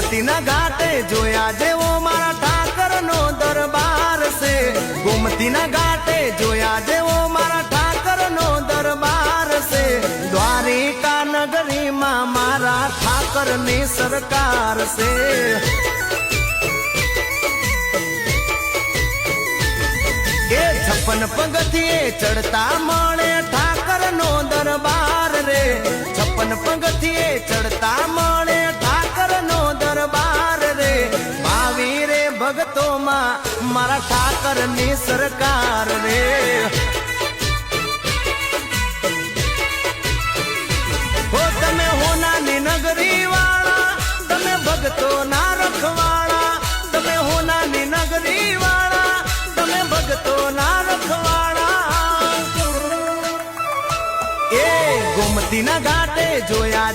ગોમતીના ઘાટે જોયા જેવો મારા ઠાકરનો દરબાર છે. ગોમતીના ઘાટે જોયા જેવો મારા ઠાકરનો દરબાર છે. દ્વારિકા નગરીમાં મારા ઠાકરની સરકાર છે. એ 56 પગથિયે ચડતા મળે ઠાકરનો દરબાર રે. 56 પગથિયે ચડતા મળે ઠાકરનો દરબાર રે. ભાવી રે ભક્તોમાં મારા ઠાકરની સરકાર રે. હો તમે હોનાની નગરી વાળા, તમે ભક્તોના રખવાળા. તમે હોનાની નગરી વાળા, તમે ભક્તોના રખવાળા. એ ગોમતીના ઘાટે જોયા